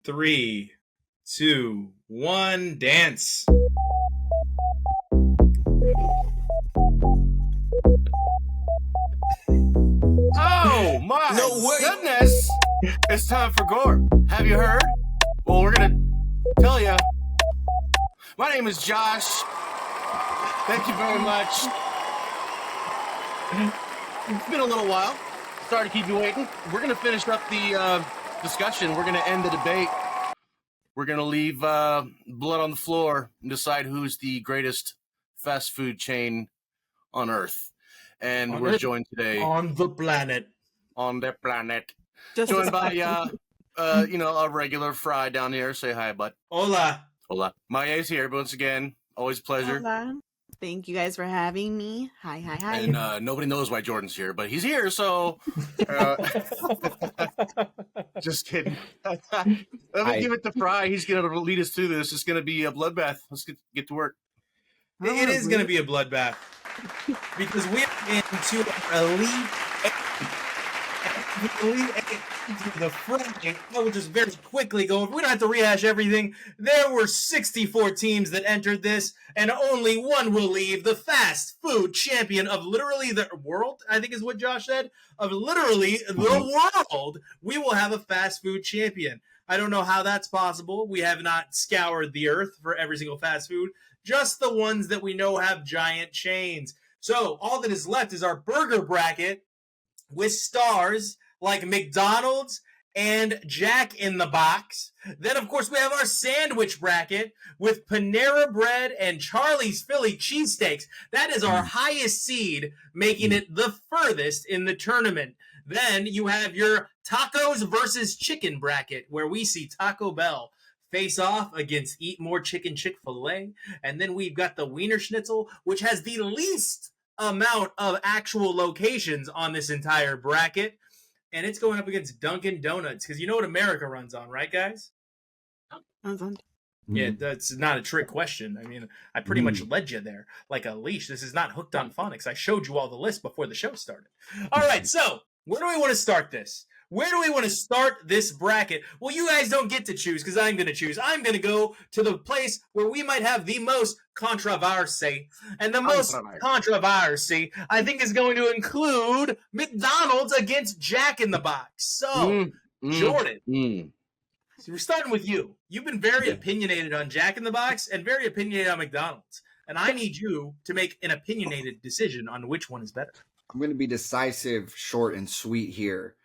3, 2, 1, dance. Oh my goodness! It's time for gore. Have you heard? Well, we're gonna tell you. My name is Josh. Thank you very much. It's been a little while. Sorry to keep you waiting. We're gonna finish up the discussion. We're gonna end the debate. We're gonna leave blood on the floor and decide who's the greatest fast food chain on Earth. And we're joined today on the planet. Joined by a regular Fry down here. Say hi, bud. Hola. Maya's here once again. Always a pleasure. Hola. Thank you guys for having me. Hi. And nobody knows why Jordan's here, but he's here, so just kidding. Let me give it to Fry. He's going to lead us through this. It's going to be a bloodbath. Let's get to work. It is going to be a bloodbath because we're into our elite the fray. I will just very quickly go. We don't have to rehash everything. There were 64 teams that entered this, and only one will leave. The fast food champion of literally the world, I think is what Josh said, of literally the world. We will have a fast food champion. I don't know how that's possible. We have not scoured the earth for every single fast food, just the ones that we know have giant chains. So all that is left is our burger bracket with stars like McDonald's and Jack in the Box. Then, of course, we have our sandwich bracket with Panera Bread and Charlie's Philly cheesesteaks. That is our highest seed, making it the furthest in the tournament. Then you have your tacos versus chicken bracket, where we see Taco Bell face off against Eat More Chicken Chick-fil-A. And then we've got the Wiener Schnitzel, which has the least amount of actual locations on this entire bracket. And it's going up against Dunkin' Donuts, because you know what America runs on, right, guys? Yeah, that's not a trick question. I mean, I pretty much led you there like a leash. This is not Hooked on Phonics. I showed you all the list before the show started. All right, so where do we want to start this? Where do we want to start this bracket? Well, you guys don't get to choose because I'm going to choose. I'm going to go to the place where we might have the most controversy. And the most controversy, I think, is going to include McDonald's against Jack in the Box. So, Jordan, so we're starting with you. You've been very opinionated on Jack in the Box and very opinionated on McDonald's. And I need you to make an opinionated decision on which one is better. I'm going to be decisive, short, and sweet here.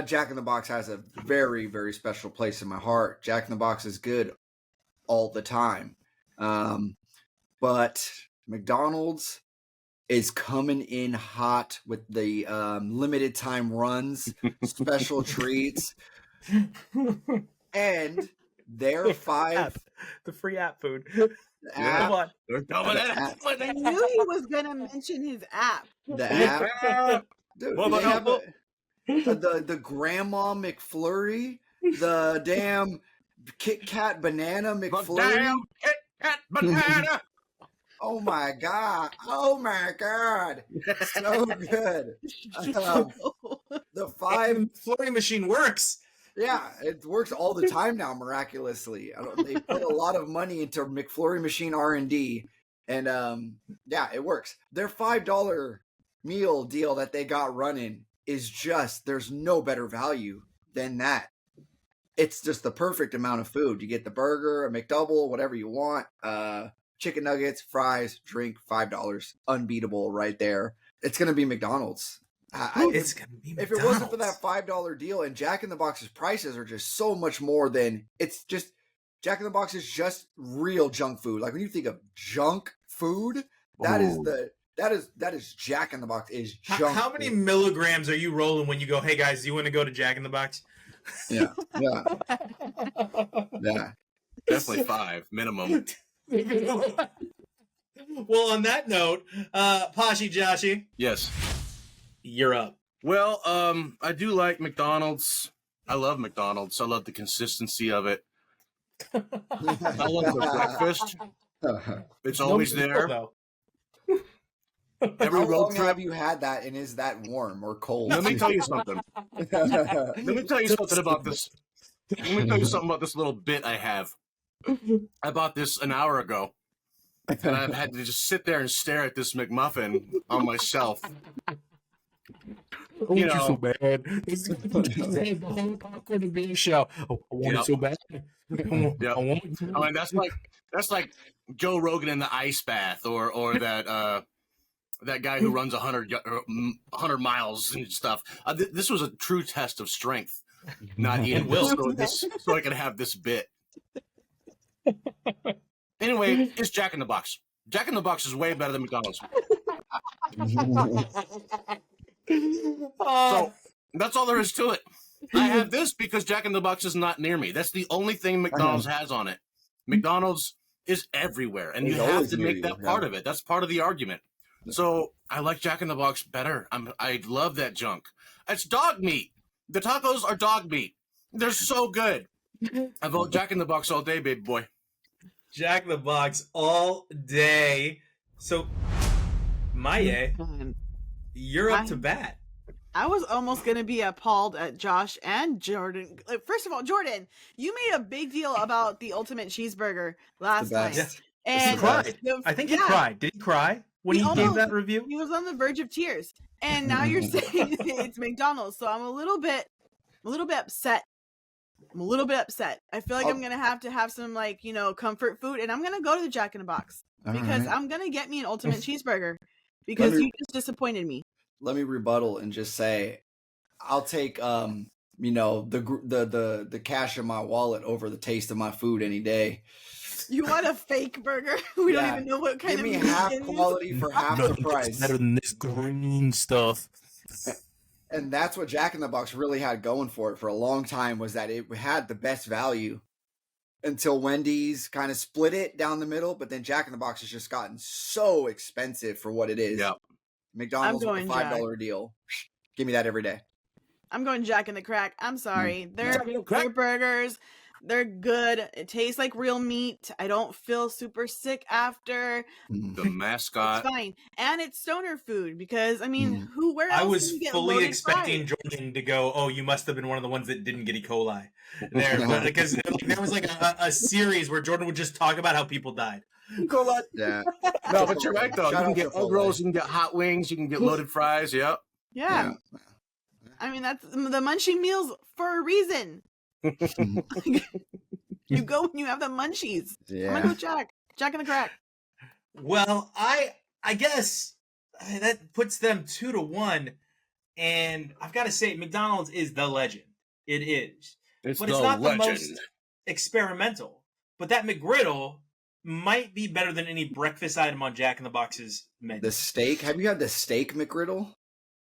Jack in the Box has a very, very special place in my heart. Jack in the Box is good all the time. But McDonald's is coming in hot with the limited time runs, special treats, and their the free app food. Come on. I knew he was going to mention his app. The app. Dude, they have the Grandma McFlurry, the damn Kit Kat Banana McFlurry. The damn Kit Kat Banana. Oh my god! So good. The McFlurry machine works. Yeah, it works all the time now. Miraculously, they put a lot of money into McFlurry machine R&D, and it works. Their $5 meal deal that they got running is just, there's no better value than that. It's just the perfect amount of food. You get the burger, a McDouble, whatever you want, chicken nuggets, fries, drink, $5. Unbeatable right there. It's going to be McDonald's. It's going to be McDonald's. If it wasn't for that $5 deal, and Jack in the Box's prices are just so much more than, it's just, Jack in the Box is just real junk food. Like when you think of junk food, that is Jack in the Box is junk. How many milligrams are you rolling when you go, hey guys, do you want to go to Jack in the Box? Yeah. Definitely 5 minimum. Well, on that note, Pashi Joshi. Yes. You're up. Well, I do like McDonald's. I love McDonald's. I love the consistency of it. I love the breakfast. It's always there. Every road trip. Have you had that, and is that warm or cold? Let me tell you something. Let me tell you something about this. Let me tell you something about this little bit I have. I bought this an hour ago, and I've had to just sit there and stare at this McMuffin on my shelf. Oh, you so bad. The whole popcorn being show. Oh, I want it so bad. I want it. I mean, that's like Joe Rogan in the ice bath, or that guy who runs 100 miles and stuff. This was a true test of strength. Not eating so I could have this bit. Anyway, it's Jack in the Box. Jack in the Box is way better than McDonald's. So that's all there is to it. I have this because Jack in the Box is not near me. That's the only thing McDonald's has on it. McDonald's is everywhere, and you have to make that part of it. That's part of the argument. So I like Jack in the Box better. I love that junk. It's dog meat. The tacos are dog meat. They're so good. I vote Jack in the Box all day, baby boy. Jack in the Box all day. So, Maye, you're up to bat. I was almost going to be appalled at Josh and Jordan. First of all, Jordan, you made a big deal about the ultimate cheeseburger last night. Yeah. And he cried. I think he cried. Did he cry when he gave that review? He was on the verge of tears. And now you're saying it's McDonald's. So I'm a little bit upset. I feel like I'm going to have some comfort food, and I'm going to go to the Jack in the Box because I'm going to get me an ultimate cheeseburger because you just disappointed me. Let me rebuttal and just say, I'll take the cash in my wallet over the taste of my food any day. You want a fake burger? We don't even know what kind of meat. Give me half quality for half the price. Better than this green stuff. And that's what Jack in the Box really had going for it for a long time, was that it had the best value until Wendy's kind of split it down the middle. But then Jack in the Box has just gotten so expensive for what it is. Yeah. McDonald's with a $5 deal. Give me that every day. I'm going Jack in the Crack. I'm sorry. They're burgers. They're good. It tastes like real meat. I don't feel super sick after. The mascot. It's fine. And it's stoner food because, where else I was can you get fully expecting fries? Jordan to go, oh, you must have been one of the ones that didn't get E. coli. There, because there was like a series where Jordan would just talk about how people died. Coli. Yeah. No, but you're right, though. You can get egg rolls, you can get hot wings, you can get loaded fries. Yep. Yeah. That's the munchie meals for a reason. You go when you have the munchies. Yeah. I'm gonna go Jack in the Crack. Well, I guess that puts them 2-1, and I've got to say, McDonald's is the legend. It is, but it's not the most experimental. But that McGriddle might be better than any breakfast item on Jack in the Box's menu. The steak? Have you had the steak McGriddle?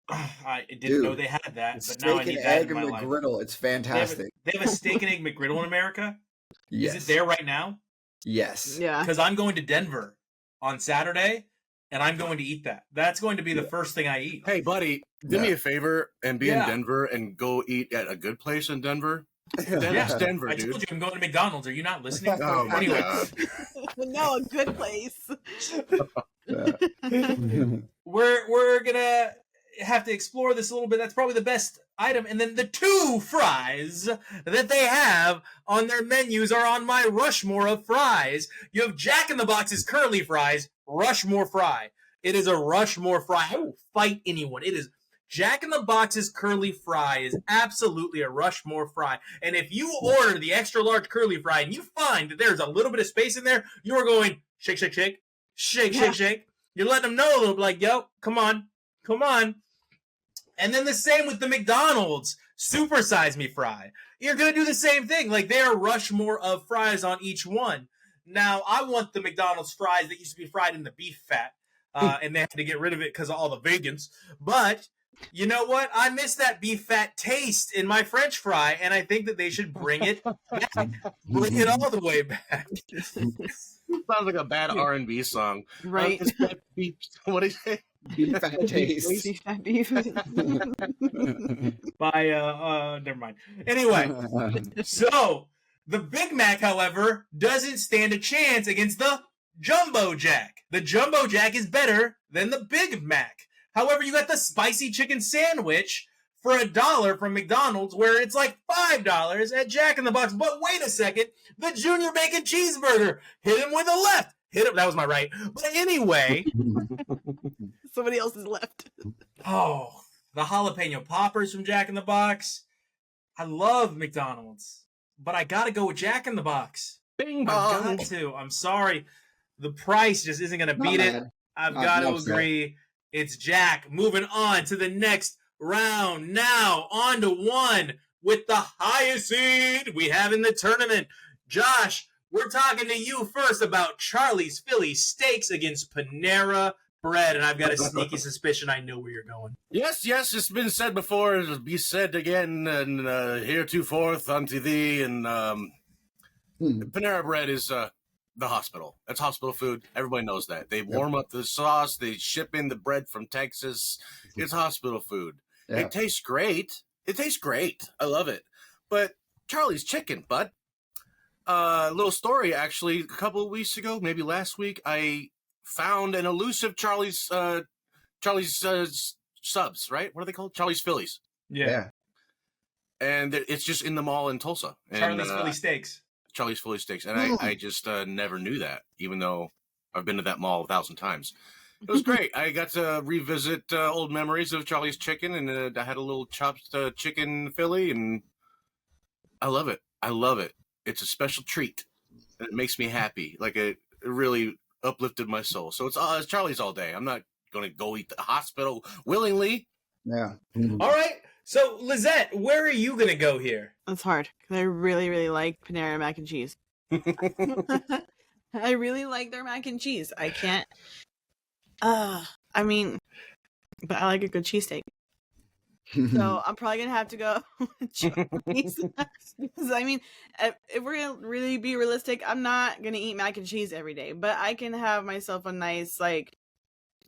I didn't know they had that, but now I need that egg in my McGriddle. life. It's fantastic. They have a steak and egg McGriddle in America? Yes. Is it there right now? Yes. Yeah. Because I'm going to Denver on Saturday, and I'm going to eat that. That's going to be the first thing I eat. Hey, buddy, do me a favor and be in Denver and go eat at a good place in Denver. That's Denver, dude. I told you I'm going to McDonald's. Are you not listening? Oh, anyway. No, a good place. We're gonna have to explore this a little bit. That's probably the best item. And then the two fries that they have on their menus are on my Rushmore of fries. You have Jack in the Box's curly fries, Rushmore fry. It is a Rushmore fry. I will fight anyone. It is Jack in the Box's curly fry is absolutely a Rushmore fry. And if you order the extra large curly fry and you find that there's a little bit of space in there, you are going shake, shake, shake, shake, shake, shake. You're letting them know a little bit like, yo, come on. And then the same with the McDonald's Super Size Me fry. You're going to do the same thing. Like, they are Rushmore of fries on each one. Now, I want the McDonald's fries that used to be fried in the beef fat, and they had to get rid of it because of all the vegans. But you know what? I miss that beef fat taste in my French fry, and I think that they should bring it back. Bring it all the way back. Sounds like a bad R&B song. Right. What do you say? Beef fat taste. Beef fat beef. By, never mind. Anyway, so the Big Mac, however, doesn't stand a chance against the Jumbo Jack. The Jumbo Jack is better than the Big Mac. However, you got the spicy chicken sandwich for $1 from McDonald's, where it's like $5 at Jack in the Box. But wait a second, the Junior Bacon Cheeseburger, hit him with a left. Hit him. That was my right. But anyway, Somebody else is left. oh, the jalapeno poppers from Jack in the Box. I love McDonald's, but I gotta go with Jack in the Box. Bing I've bong. got to. I'm sorry. The price just isn't gonna beat it. I've got to agree. It's Jack. Moving on to the next round. Now on to one with the highest seed we have in the tournament. Josh, we're talking to you first about Charlie's Philly Steaks against Panera Bread, and I've got a sneaky suspicion I know where you're going. Yes, it's been said before. It'll be said again, and heretofore unto thee. And Panera Bread is the hospital. That's hospital food. Everybody knows that. They warm up the sauce. They ship in the bread from Texas. It's hospital food. Yeah. It tastes great. I love it. But Charlie's Chicken, bud. Little story, actually. A couple of weeks ago, maybe last week, I found an elusive Charlie's subs, right? What are they called? Charlie's Phillies. Yeah. And it's just in the mall in Tulsa. And, Charlie's Philly Steaks. Charlie's Philly Steaks. And I just never knew that, even though I've been to that mall 1,000 times. It was great. I got to revisit old memories of Charlie's Chicken, and I had a little chopped chicken Philly, and I love it. It's a special treat, and it makes me happy. Like, it really uplifted my soul. So it's Charlie's all day. I'm not going to go eat the hospital willingly. Yeah. All right. So, Lizette, where are you going to go here? That's hard because I really, really like Panera mac and cheese. I really like their mac and cheese. I can't. I mean, but I like a good cheesesteak. So I'm probably gonna have to go with Charlie's. Because I mean, if we're gonna really be realistic, I'm not gonna eat mac and cheese every day, but I can have myself a nice like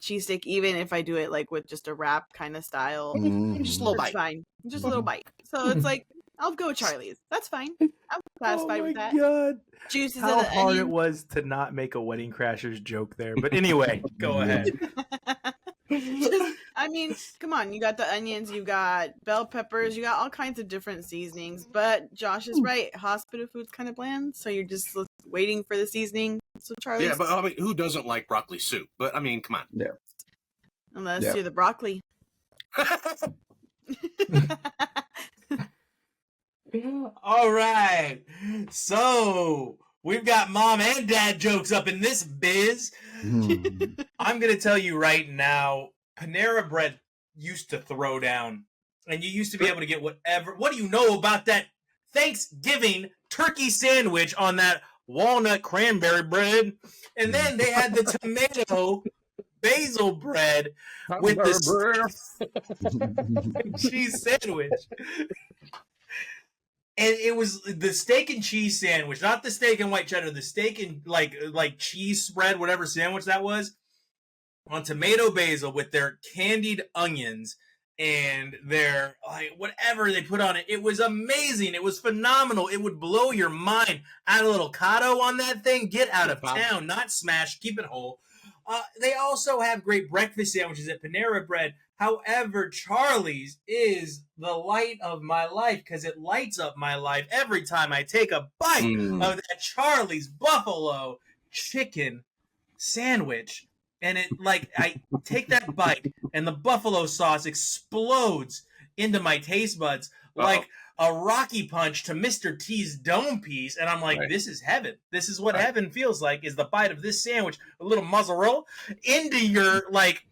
cheesesteak, even if I do it like with just a wrap kind of style. Just a little bite. Fine, just a little bite. So it's like I'll go with Charlie's. That's fine. I'm satisfied with that. God. Juices How of the hard onion. it was to not make a Wedding Crashers joke there. But anyway, go ahead. I mean, come on. You got the onions, you got bell peppers, you got all kinds of different seasonings. But Josh is right. Hospital food's kind of bland, so you're just waiting for the seasoning. So Charlie's. Yeah, but I mean, who doesn't like broccoli soup? But I mean, come on. Yeah. Unless Yeah. you're the broccoli. All right. So we've got mom and dad jokes up in this biz. I'm going to tell you right now, Panera Bread used to throw down, and you used to be able to get whatever. What do you know about that Thanksgiving turkey sandwich on that walnut cranberry bread? And then they had the tomato basil bread with the cheese sandwich. And it was the steak and cheese sandwich, not the steak and white cheddar, the steak and like cheese spread, whatever sandwich that was, on tomato basil with their candied onions and their like whatever they put on it. It was amazing. It was phenomenal. It would blow your mind. Add a little cotto on that thing. Get out of town, not smash. Keep it whole. They also have great breakfast sandwiches at Panera Bread. However, Charlie's is the light of my life because it lights up my life every time I take a bite of that Charlie's Buffalo chicken sandwich. And it like I take that bite and the buffalo sauce explodes into my taste buds like a Rocky Punch to Mr. T's dome piece. And I'm like, this is heaven. This is what heaven feels like, is the bite of this sandwich, a little mozzarella into your like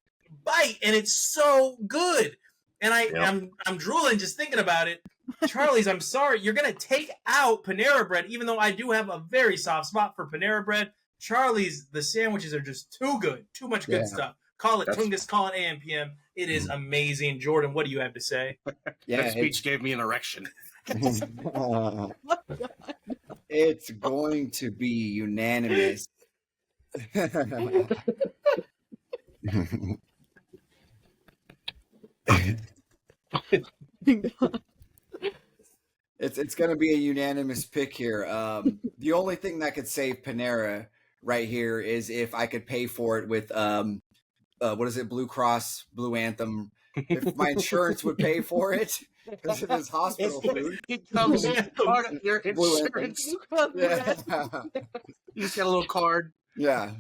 bite, and it's so good. And I'm drooling just thinking about it. Charlie's, I'm sorry, you're gonna take out Panera Bread, even though I do have a very soft spot for Panera Bread. Charlie's, the sandwiches are just too good, too much good stuff. Call it Tungus, call it AM/PM. It is amazing. Jordan, what do you have to say? That speech gave me an erection. It's going to be unanimous. It's going to be a unanimous pick here. The only thing that could save Panera right here is if I could pay for it with what is it, Blue Cross Blue Anthem if my insurance would pay for it because it is hospital food. It comes part of your insurance. Yeah. You just got a little card. Yeah.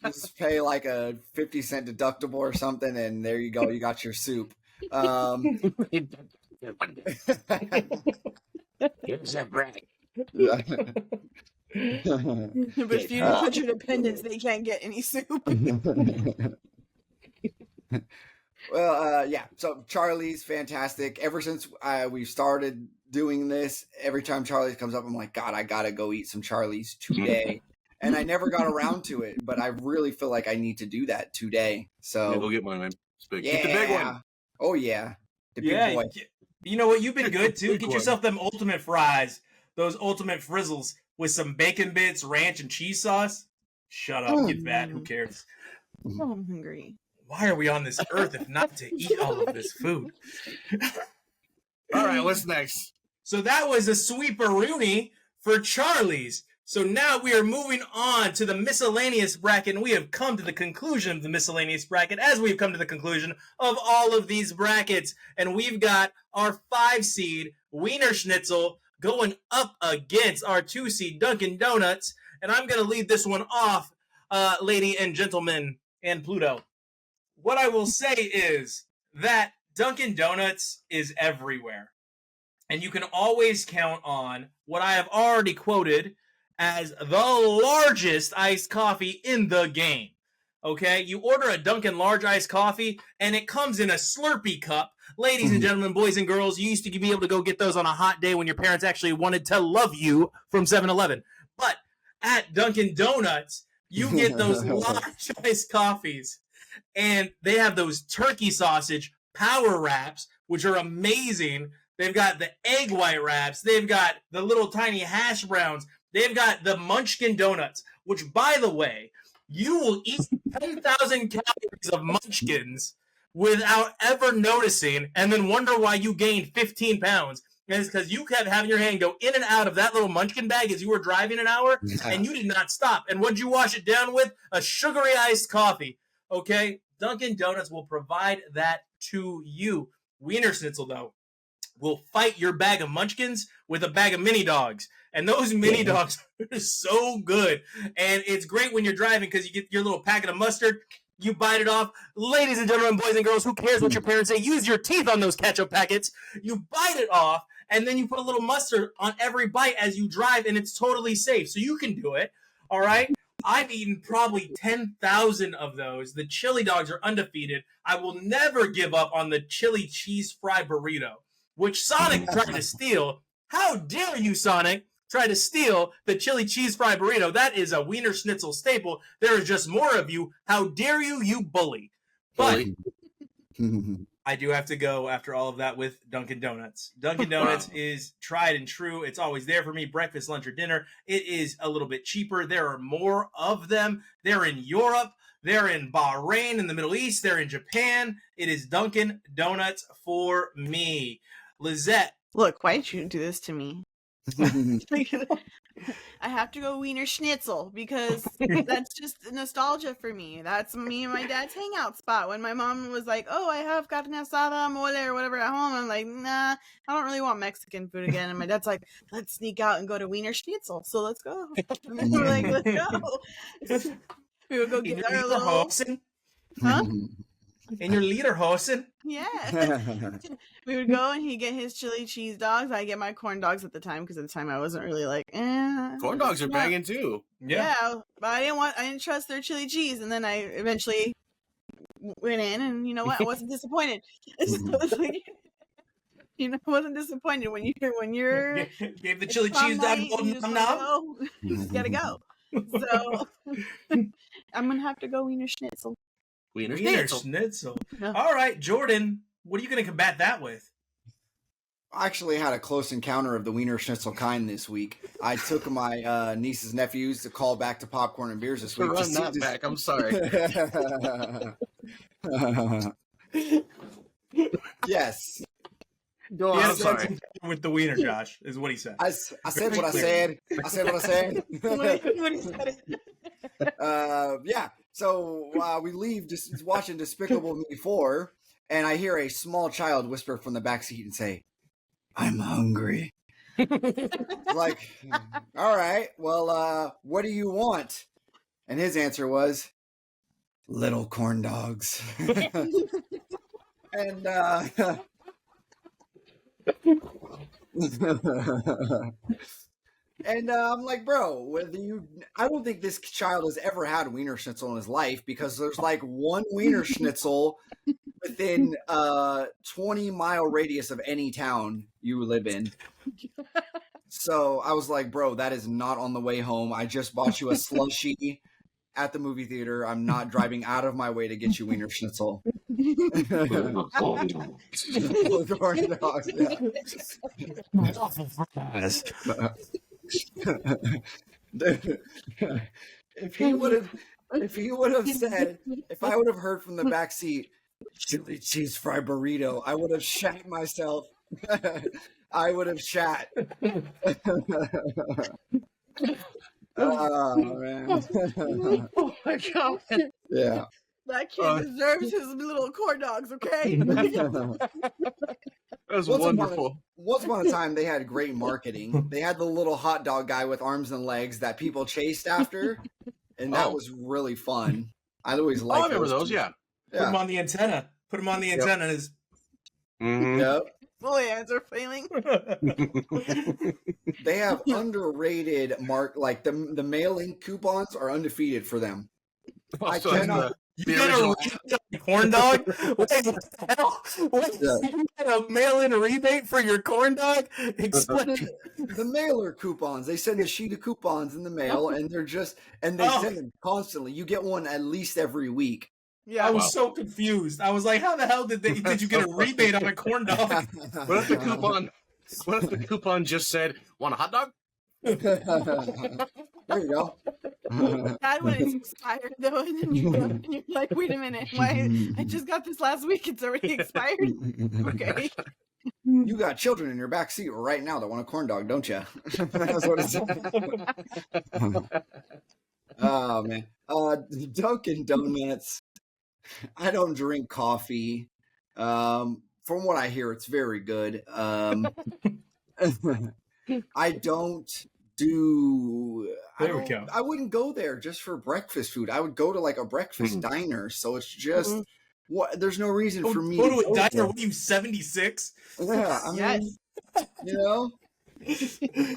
Just pay like a 50-cent deductible or something, and there you go. You got your soup. Here's that bread. But if you don't put your dependents, they can't get any soup. Well, yeah. So Charlie's fantastic. Ever since we started doing this, every time Charlie's comes up, I'm like, God, I gotta go eat some Charlie's today. And I never got around to it, but I really feel like I need to do that today. So Yeah, go get one, man. It's big. yeah. Get the big one. Oh yeah, the big boy. You know what? You've been good too. Big Get one. yourself them ultimate fries, those ultimate frizzles with some bacon bits, ranch, and cheese sauce. Shut up, get that. Who cares? Oh, I'm hungry. Why are we on this earth if not to eat all of this food? All right, what's next? So that was a sweeper-rooney for Charlie's. So now we are moving on to the miscellaneous bracket, and we have come to the conclusion of the miscellaneous bracket, as we've come to the conclusion of all of these brackets. And we've got our 5-seed Wiener Schnitzel going up against our 2-seed Dunkin' Donuts. And I'm going to lead this one off, lady and gentlemen, and Pluto. What I will say is that Dunkin' Donuts is everywhere. And you can always count on what I have already quoted as the largest iced coffee in the game. Okay? You order a Dunkin' large iced coffee, and it comes in a Slurpee cup. Ladies and gentlemen, boys and girls, you used to be able to go get those on a hot day when your parents actually wanted to love you from 7-Eleven. But at Dunkin' Donuts, you get those large iced coffees. And they have those turkey sausage power wraps, which are amazing. They've got the egg white wraps. They've got the little tiny hash browns. They've got the Munchkin donuts, which, by the way, you will eat 10,000 calories of Munchkins without ever noticing and then wonder why you gained 15 pounds. And it's because you kept having your hand go in and out of that little Munchkin bag as you were driving an hour, and you did not stop. And what'd you wash it down with? A sugary iced coffee. Okay? Dunkin' Donuts will provide that to you. Wiener Schnitzel, though, will fight your bag of Munchkins with a bag of mini dogs. And those mini dogs are so good. And it's great when you're driving because you get your little packet of mustard, you bite it off. Ladies and gentlemen, boys and girls, who cares what your parents say? Use your teeth on those ketchup packets. You bite it off, and then you put a little mustard on every bite as you drive, and it's totally safe. So you can do it, all right? I've eaten probably 10,000 of those. The chili dogs are undefeated. I will never give up on the chili cheese fry burrito, which Sonic tried to steal. How dare you, Sonic, try to steal the chili cheese fry burrito? That is a Wiener Schnitzel staple. There is just more of you. How dare you, you bully. But I do have to go after all of that with Dunkin' Donuts. Dunkin' Donuts is tried and true. It's always there for me, breakfast, lunch, or dinner. It is a little bit cheaper. There are more of them. They're in Europe. They're in Bahrain, in the Middle East. They're in Japan. It is Dunkin' Donuts for me. Lizette. Look, why did you do this to me? I have to go Wiener Schnitzel because that's just nostalgia for me. That's me and my dad's hangout spot. When my mom was like, "Oh, I have carne asada, mole, or whatever at home," I'm like, "Nah, I don't really want Mexican food again." And my dad's like, "Let's sneak out and go to Wiener Schnitzel." So let's go. And then we're like, "Let's go." We would go get our little. Huh? In your lederhosen? Yeah. We would go and he'd get his chili cheese dogs. I get my corn dogs at the time because at the time I wasn't really like, corn dogs are banging too. Yeah, but I didn't trust their chili cheese, and then I eventually went in, and you know what? I wasn't disappointed. So it's like, you know, I wasn't disappointed when you're gave the chili cheese dog a golden thumb now. You just gotta go. So I'm gonna have to go Wiener Schnitzel. Wiener Schnitzel. Yeah. All right, Jordan, what are you going to combat that with? I actually had a close encounter of the Wiener Schnitzel kind this week. I took my nieces and nephews to call back to popcorn and beers this week. Run that back. I'm sorry. Yes. Go on. I'm sorry. With the wiener, Josh, is what he said. I said what I said. I said what I said. What he said. Yeah. So we leave just watching Despicable Me 4, and I hear a small child whisper from the back seat and say, "I'm hungry." Like, all right, well, what do you want? And his answer was, "Little corn dogs." And and I'm like, bro, I don't think this child has ever had Wiener Schnitzel in his life, because there's like one Wiener Schnitzel within 20-mile radius of any town you live in. So I was like, bro, that is not on the way home. I just bought you a slushie at the movie theater. I'm not driving out of my way to get you Wiener Schnitzel. Corn dogs, yeah. If he would have said, if I would have heard from the back seat, chili cheese fry burrito, I would have shat myself. I would have shat. Oh man. Oh my god. Yeah. That kid deserves his little corn dogs, okay? That was wonderful. Once upon a time, they had great marketing. They had the little hot dog guy with arms and legs that people chased after, and that was really fun. I always liked I remember those. Yeah. Put him on the antenna. Put him on the antenna. Mm-hmm. Yep. Fully answer failing. They have underrated like the mailing coupons are undefeated for them. I cannot. You got a corn dog? What the hell? You got a mail-in rebate for your corn dog? Explain. The mailer coupons. They send a sheet of coupons in the mail, and they send them constantly. You get one at least every week. Yeah, I was so confused. I was like, how the hell did you get a rebate on a corn dog? What if the coupon just said, "Want a hot dog?" There you go. Bad when it's expired though, and then you look and you're like, wait a minute, why? I just got this last week. It's already expired. Okay. You got children in your back seat right now that want a corn dog, don't you? That's what it's. Oh man, Dunkin' Donuts. I don't drink coffee. From what I hear, it's very good. I don't do. I wouldn't go there just for breakfast food. I would go to like a breakfast diner. So it's just what. There's no reason for me to go to a diner. What are you, 76? Yeah, I mean, you know,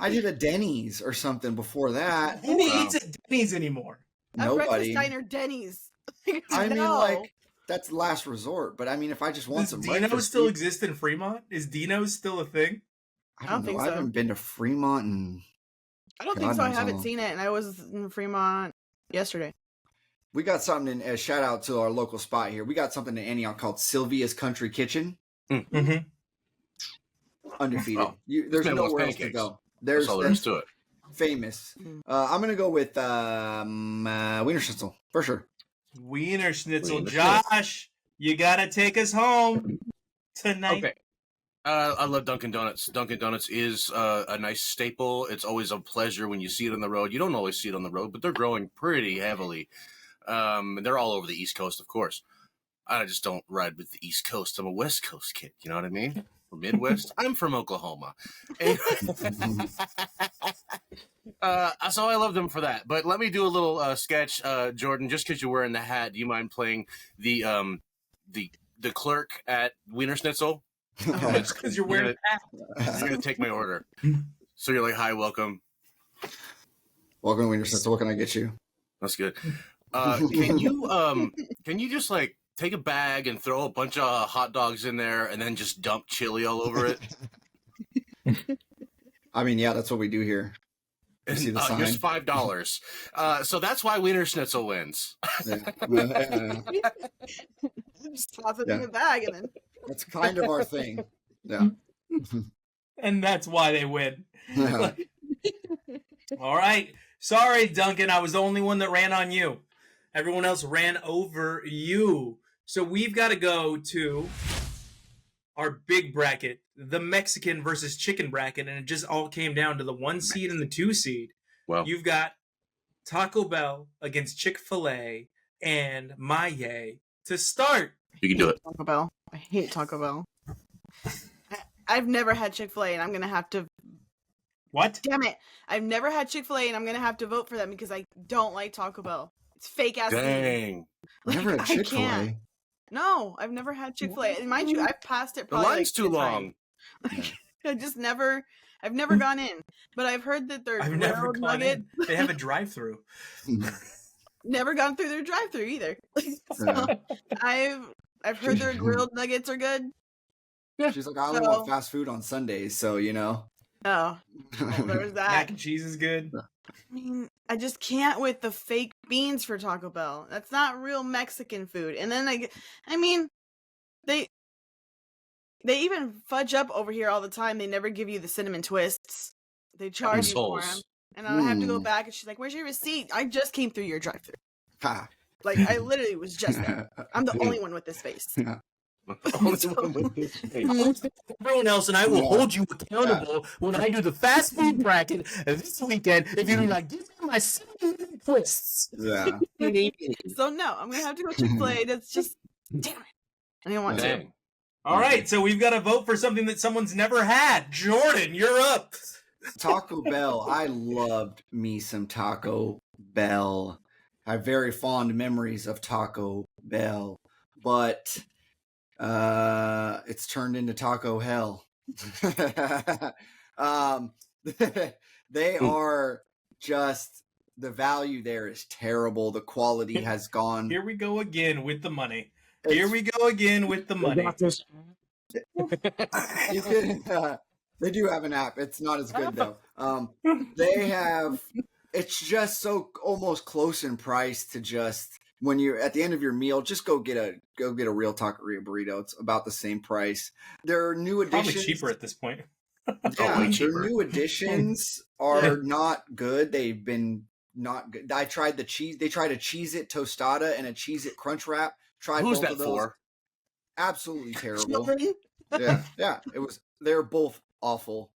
I did a Denny's or something before that. Who eats at Denny's anymore? Nobody. A breakfast diner, Denny's. I mean, like, that's last resort. But I mean, if I just want some breakfast. Does Dino's still exist in Fremont? Is Dino's still a thing? I don't think so. I haven't been to Fremont and. I don't think so. I haven't seen it, and I was in Fremont yesterday. We got something in. Shout out to our local spot here. We got something in Antioch called Sylvia's Country Kitchen. Mm-hmm. Undefeated. There's nowhere else to go. That's all there is to it. Famous. I'm gonna go with Wiener Schnitzel for sure. Wiener Schnitzel. Josh, you gotta take us home tonight. Okay. I love Dunkin' Donuts. Dunkin' Donuts is a nice staple. It's always a pleasure when you see it on the road. You don't always see it on the road, but they're growing pretty heavily. They're all over the East Coast, of course. I just don't ride with the East Coast. I'm a West Coast kid. You know what I mean? From Midwest. I'm from Oklahoma. And so I love them for that. But let me do a little sketch, Jordan. Just because you're wearing the hat, do you mind playing the clerk at Wiener Schnitzel? It's because you're wearing a hat. I'm gonna take my order. So you're like, "Hi, welcome." Welcome to Wiener Schnitzel. What can I get you? That's good. Can you just like take a bag and throw a bunch of hot dogs in there and then just dump chili all over it? I mean, yeah, that's what we do here. See the sign? Here's $5. So that's why Wiener Schnitzel wins. Just toss it in the bag and then. That's kind of our thing. Yeah. And that's why they win. All right. Sorry, Duncan. I was the only one that ran on you. Everyone else ran over you. So we've got to go to our big bracket, the Mexican versus chicken bracket, and it just all came down to the 1 seed and the 2 seed. Well, you've got Taco Bell against Chick-fil-A and Maye to start. You can do it. Taco Bell. I hate Taco Bell. I've never had Chick-fil-A, and I'm gonna have to. What? Damn it! I've never had Chick-fil-A, and I'm gonna have to vote for them because I don't like Taco Bell. It's fake ass. Dang. Never had I Chick-fil-A. can't. No, I've never had Chick-fil-A. And mind you, I've passed it The probably line's too 10 long. times. I just never. I've never gone in, but I've heard that their I've never grilled gone nugget. in. They have a drive-through. Never gone through their drive-through either. So I've heard their grilled nuggets are good. She's like, I only want fast food on Sundays, so you know. Oh, well, there's that. Mac and cheese is good. I mean, I just can't with the fake beans for Taco Bell. That's not real Mexican food. And then I mean, they even fudge up over here all the time. They never give you the cinnamon twists. They charge you for them. And I have to go back and she's like, "Where's your receipt? I just came through your drive-thru." Ha. Like I literally was just there. I'm the only one with this face. Everyone else and I will hold you accountable when I do the fast food bracket this weekend if you do not give me my cinnamon twists. Yeah. So no, I'm gonna have to go Chick-fil-A. That's just damn it. I didn't want to. Dang. All right, so we've got to vote for something that someone's never had. Jordan, you're up. Taco Bell. I loved me some Taco Bell. I have very fond memories of Taco Bell, but it's turned into Taco Hell. They are just, the value there is terrible. The quality has gone. Here we go again with the money. Here we go again with the money. You can, they do have an app. It's not as good though. They have. It's just so almost close in price to just when you're at the end of your meal, just go get a real taqueria burrito. It's about the same price. There are new additions. Probably cheaper at this point. Yeah, their new additions are not good. They've been not good. I tried the cheese. They tried a Cheez-It tostada and a Cheez-It crunch wrap. Tried Who's both that of those. for? Absolutely terrible. Yeah. It was. They're both awful.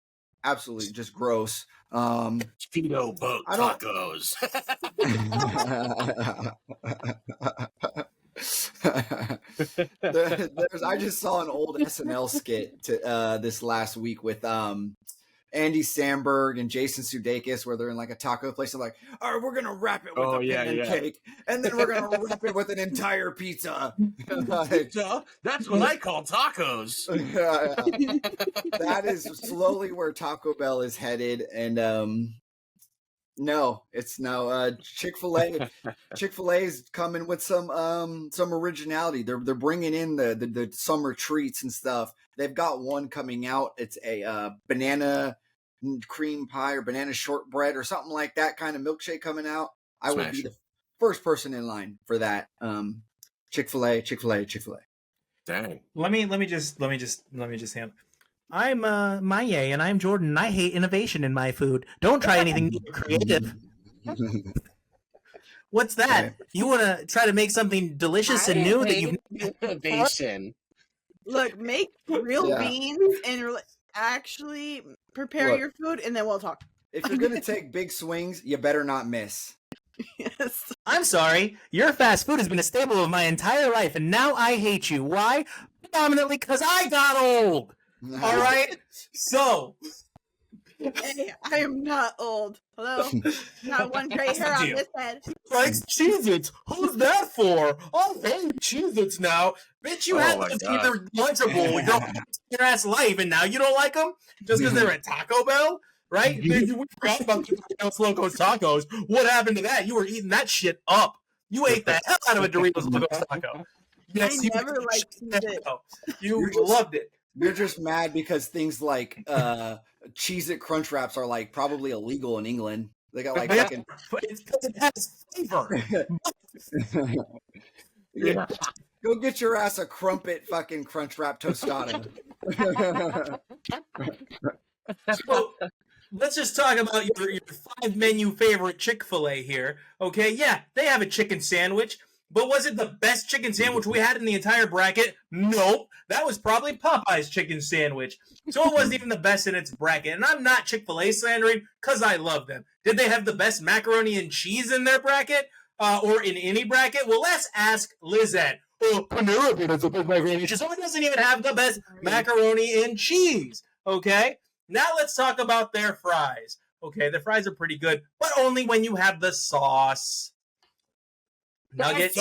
Absolutely, just gross. Speedo boat tacos. I just saw an old SNL skit this last week with Andy Samberg and Jason Sudeikis, where they're in like a taco place. They're like, "All right, we're gonna wrap it with a pancake, and then we're gonna wrap it with an entire pizza." Pizza? That's what I call tacos. That is slowly where Taco Bell is headed, and no, it's no Chick-fil-A. Chick-fil-A is coming with some originality. They're bringing in the summer treats and stuff. They've got one coming out. It's a banana cream pie or banana shortbread or something like that kind of milkshake coming out. I would be the first person in line for that. Chick-fil-A. Dang. Let me just handle. I'm Maye, and I'm Jordan, and I hate innovation in my food. Don't try anything new or creative. What's that? You want to try to make something delicious and new that you innovation. Look, make real beans and actually prepare your food, and then we'll talk. If you're gonna take big swings, you better not miss. Yes. I'm sorry. Your fast food has been a staple of my entire life, and now I hate you. Why? Predominantly because I got old. All right? So. Hey, I am not old. Hello? Not one gray hair on this head. Likes Cheez-Its. Who's that for? I hate Cheez-Its now. Bitch, you had those in your Lunchable your ass life, and now you don't like them? Just because they're at Taco Bell? Right? We forgot about the Doritos Locos Tacos. What happened to that? You were eating that shit up. You ate the hell out of a Doritos Locos Taco. Yes, I never liked it. You loved it. You're just mad because things like Cheez-It Crunch Wraps are like probably illegal in England. They got like fucking. But it's because it has flavor. Yeah. Go get your ass a crumpet fucking Crunch Wrap tostada. So, let's just talk about your 5-menu favorite Chick-fil-A here. Okay, yeah, they have a chicken sandwich. But was it the best chicken sandwich we had in the entire bracket? Nope. That was probably Popeye's chicken sandwich. So it wasn't even the best in its bracket. And I'm not Chick-fil-A slandering because I love them. Did they have the best macaroni and cheese in their bracket? Or in any bracket? Well, let's ask Lizette. oh, Panera Bread is the best macaroni and cheese. So it doesn't even have the best macaroni and cheese. Okay? Now let's talk about their fries. Okay, the fries are pretty good, but only when you have the sauce. Nuggets.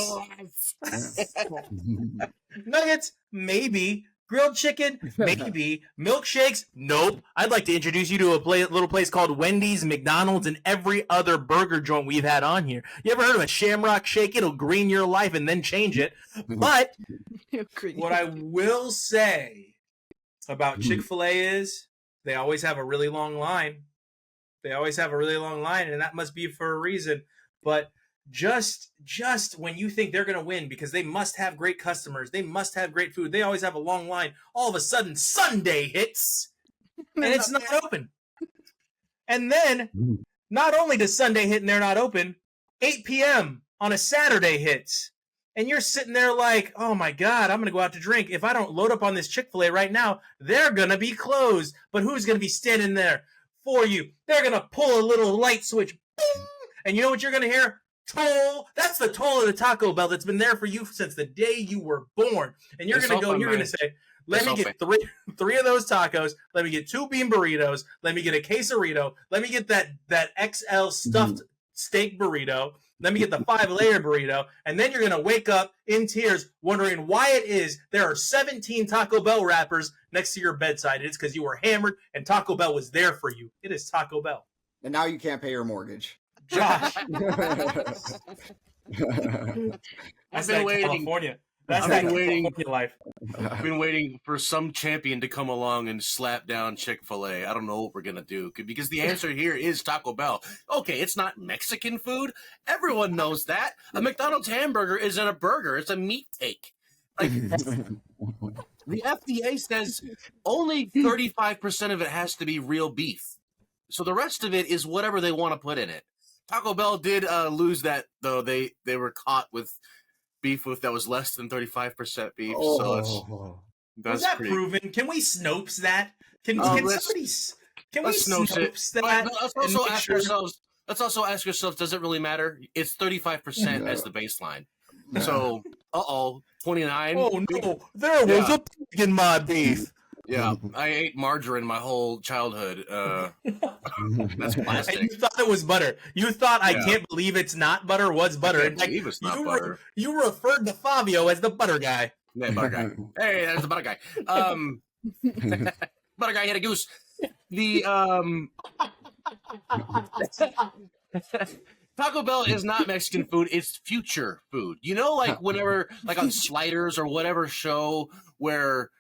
Nuggets, maybe. Grilled chicken, maybe. Milkshakes, nope. I'd like to introduce you to a little place called Wendy's, McDonald's, and every other burger joint we've had on here. You ever heard of a Shamrock Shake? It'll green your life and then change it. But what I will say about Chick-fil-A is they always have a really long line. They always have a really long line, and that must be for a reason. But just when you think they're going to win because they must have great customers, they must have great food, they always have a long line, all of a sudden Sunday hits and it's not open. And then not only does Sunday hit and they're not open, 8 p.m. on a Saturday hits and you're sitting there like, oh my God, I'm going to go out to drink. If I don't load up on this Chick-fil-A right now, they're going to be closed. But who's going to be standing there for you? They're going to pull a little light switch, boom, and you know what you're going to hear? Toll. That's the toll of the Taco Bell that's been there for you since the day you were born. And you're going to go and you're going to say, let me get three of those tacos. Let me get 2 bean burritos. Let me get a quesarito. Let me get that XL stuffed steak burrito. Let me get the 5-layer burrito. And then you're going to wake up in tears wondering why it is there are 17 Taco Bell wrappers next to your bedside. It's because you were hammered and Taco Bell was there for you. It is Taco Bell. And now you can't pay your mortgage. Josh. I've been waiting. California. That's California life. I've been waiting for some champion to come along and slap down Chick-fil-A. I don't know what we're going to do because the answer here is Taco Bell. Okay, it's not Mexican food. Everyone knows that. A McDonald's hamburger isn't a burger. It's a meat take. Like, the FDA says only 35% of it has to be real beef. So the rest of it is whatever they want to put in it. Taco Bell did lose that, though. They were caught with beef that was less than 35% beef. So that's that proven? Can we Snopes that? Can we Snopes that? Let's also ask ourselves, does it really matter? It's 35% as the baseline. So, 29. Oh, no. There was a pig in my beef. Yeah, I ate margarine my whole childhood. That's plastic. And you thought it was butter. You thought I can't believe it's not butter was butter. I can't believe it's not butter. You referred to Fabio as the butter guy. Yeah, butter guy. Hey, that's the butter guy. Butter guy hit a goose. The Taco Bell is not Mexican food. It's future food. You know, like whenever, like on Sliders or whatever show where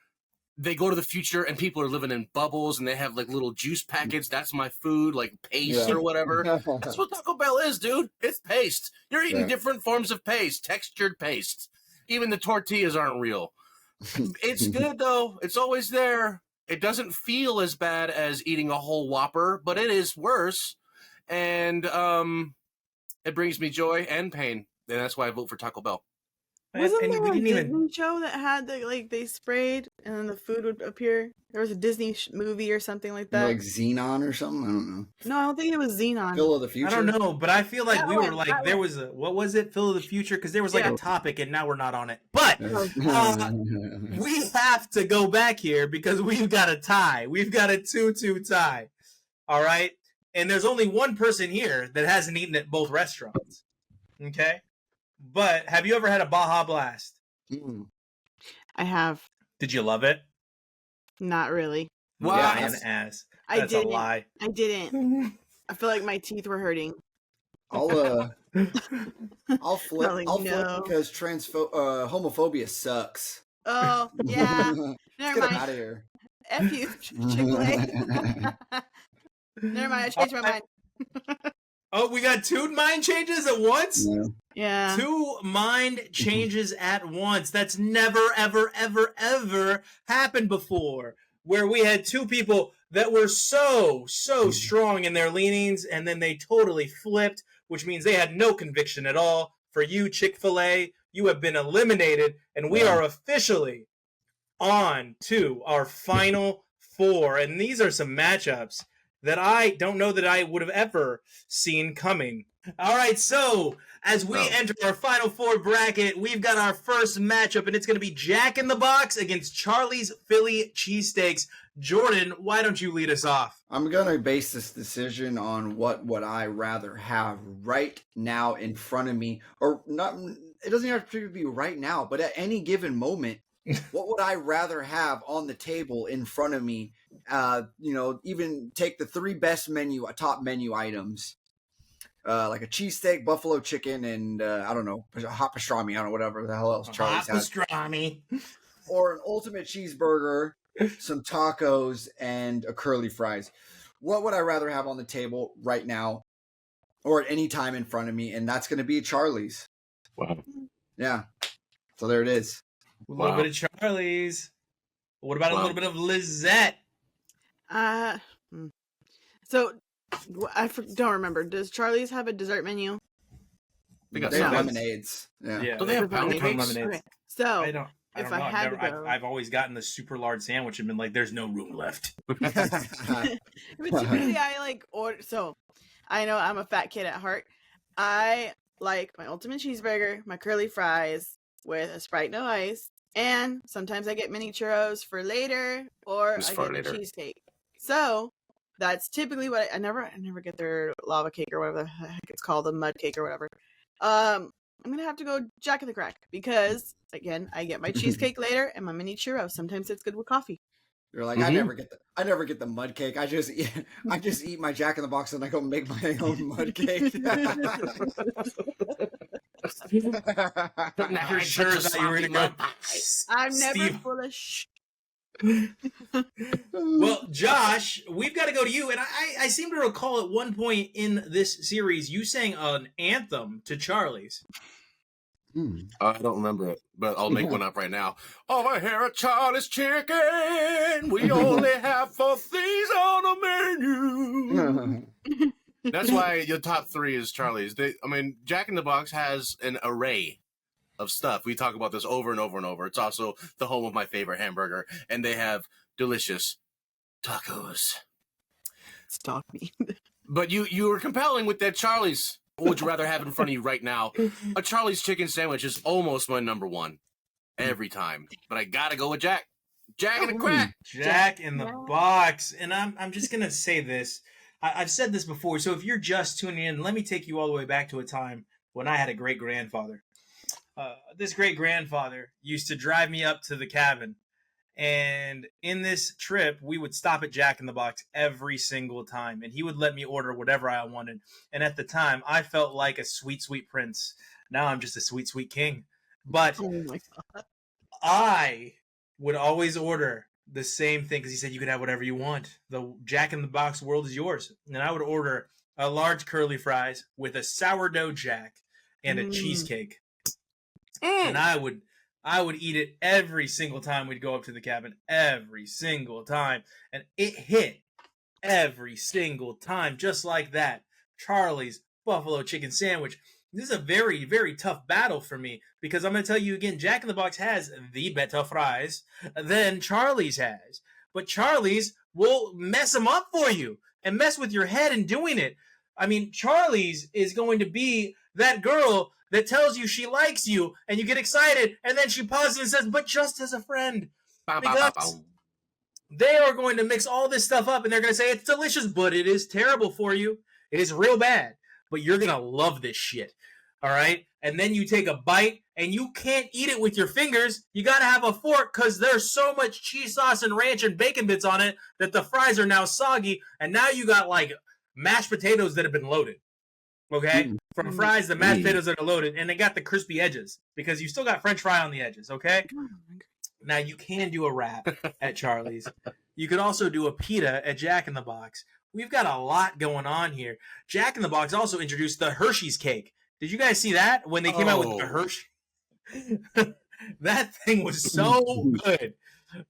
they go to the future and people are living in bubbles and they have like little juice packets. That's my food, like paste or whatever. That's what Taco Bell is, dude. It's paste. You're eating different forms of paste, textured paste. Even the tortillas aren't real. It's good, though. It's always there. It doesn't feel as bad as eating a whole Whopper, but it is worse. And it brings me joy and pain. And that's why I vote for Taco Bell. Wasn't there a Disney show that had they sprayed and then the food would appear? There was a Disney movie or something like that. Like Xenon or something? I don't know. No, I don't think it was Xenon. Phil of the Future? I don't know, but I feel like there was a, what was it? Phil of the Future? Because there was like a topic and now we're not on it. But we have to go back here because we've got a tie. We've got a 2-2 tie. All right? And there's only one person here that hasn't eaten at both restaurants. Okay? But have you ever had a Baja Blast? I have. Did you love it? Not really. Why? Yeah, an ass. That's a lie. I didn't. I feel like my teeth were hurting. I'll flip. Like, I'll flip because homophobia sucks. Oh yeah. Never mind. Get out of here. F you, Chick-fil-A. Never mind. I changed my mind. Oh, we got 2 mind changes at once? Yeah. 2 mind changes at once. That's never, ever, ever, ever happened before. Where we had 2 people that were so strong in their leanings, and then they totally flipped, which means they had no conviction at all. For you, Chick-fil-A, you have been eliminated, and we are officially on to our final 4. And these are some matchups that I don't know that I would have ever seen coming. All right, so as we enter our Final Four bracket, we've got our first matchup, and it's going to be Jack in the Box against Charlie's Philly Cheesesteaks. Jordan, why don't you lead us off? I'm going to base this decision on what would I rather have right now in front of me, or not. It doesn't have to be right now, but at any given moment, what would I rather have on the table in front of me? Even take the three best top menu items, like a cheesesteak, buffalo chicken, and I don't know, hot pastrami. I don't know, whatever the hell else Charlie's has. Pastrami. Or an ultimate cheeseburger, some tacos, and a curly fries. What would I rather have on the table right now or at any time in front of me? And that's going to be Charlie's. Wow. Yeah. So there it is. A little bit of Charlie's. What about a little bit of Lizette? So I don't remember. Does Charlie's have a dessert menu? They have lemonades. Yeah. Do they have pound cakes? Okay. So I don't if know. I had to go, I've always gotten the super large sandwich and been like, "There's no room left." but typically I like order. So I know I'm a fat kid at heart. I like my ultimate cheeseburger, my curly fries with a Sprite no ice, and sometimes I get mini churros for later, or I get the cheesecake. So that's typically what I never get their lava cake or whatever the heck it's called, the mud cake or whatever. I'm gonna have to go Jack in the Crack because again, I get my cheesecake later and my mini churros. Sometimes it's good with coffee. You're like, I never get the mud cake. I just eat my Jack in the Box and I go make my own mud cake. For sure that you were gonna go. I'm never full of shh. Well, Josh, we've got to go to you. And I seem to recall at one point in this series, you sang an anthem to Charlie's. I don't remember it, but I'll make one up right now. Over here at Charlie's Chicken, we only have 4 things on the menu. That's why your top 3 is Charlie's. Jack in the Box has an array of stuff. We talk about this over and over and over. It's also the home of my favorite hamburger, and they have delicious tacos. Stop me. But you were compelling with that Charlie's. What would you rather have in front of you right now? A Charlie's chicken sandwich is almost my number 1 every time, but I gotta go with Jack. Jack in the Crack. Jack in the Box. And I'm just gonna say this. I've said this before, so if you're just tuning in, let me take you all the way back to a time when I had a great grandfather. This great grandfather used to drive me up to the cabin, and in this trip we would stop at Jack in the Box every single time, and he would let me order whatever I wanted. And at the time I felt like a sweet prince. Now I'm just a sweet king. But Oh my God. I would always order the same thing because he said you could have whatever you want. The Jack in the Box world is yours. And I would order a large curly fries with a sourdough jack and a cheesecake. And I would eat it every single time we'd go up to the cabin, every single time. And it hit every single time, just like that. Charlie's buffalo chicken sandwich. This is a very, very tough battle for me because I'm going to tell you again, Jack in the Box has the better fries than Charlie's has. But Charlie's will mess them up for you and mess with your head in doing it. I mean, Charlie's is going to be that girl that tells you she likes you and you get excited and then she pauses and says, but just as a friend. Because they are going to mix all this stuff up and they're going to say it's delicious, but it is terrible for you. It is real bad, but you're going to love this shit. All right. And then you take a bite and you can't eat it with your fingers. You got to have a fork because there's so much cheese sauce and ranch and bacon bits on it that the fries are now soggy. And now you got like mashed potatoes that have been loaded. Okay. From fries, the mashed potatoes that are loaded and they got the crispy edges because you still got French fry on the edges. Okay. Now you can do a wrap at Charlie's. You could also do a pita at Jack in the Box. We've got a lot going on here. Jack in the Box also introduced the Hershey's cake. Did you guys see that when they came out with the Hershey? That thing was so good.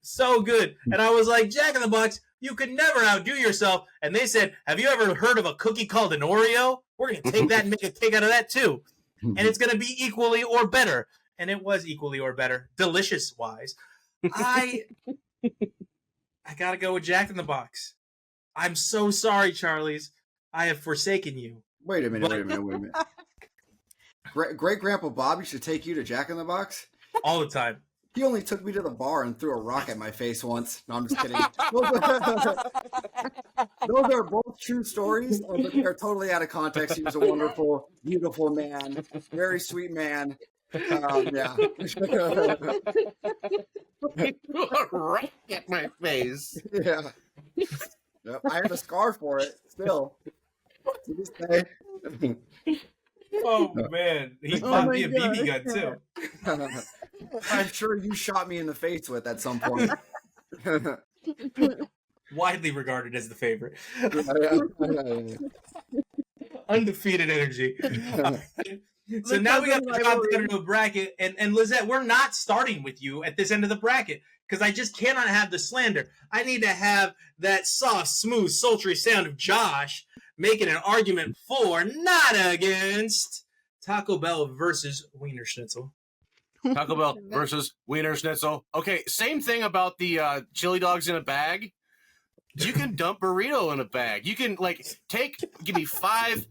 So good. And I was like, Jack in the Box, you could never outdo yourself. And they said, have you ever heard of a cookie called an Oreo? We're going to take that and make a cake out of that too. And it's going to be equally or better. And it was equally or better, delicious-wise. I got to go with Jack in the Box. I'm so sorry, Charlie's. I have forsaken you. Wait a minute. Great Grandpa Bobby should take you to Jack in the Box. All the time. He only took me to the bar and threw a rock at my face once. No, I'm just kidding. Those are both true stories, but they are totally out of context. He was a wonderful, beautiful man, very sweet man. Yeah. Right at my face. Yeah. Yep. I have a scar for it still. To this day. Oh man, he bought me a BB gun too. I'm sure you shot me in the face with at some point. Widely regarded as the favorite. Yeah. Undefeated energy. So now we got to drop down into a bracket, and Lizette, we're not starting with you at this end of the bracket because I just cannot have the slander. I need to have that soft, smooth, sultry sound of Josh making an argument for, not against, Taco Bell versus Wiener Schnitzel. Taco Bell versus Wiener Schnitzel. Okay, same thing about the chili dogs in a bag. You can dump burrito in a bag. You can give me five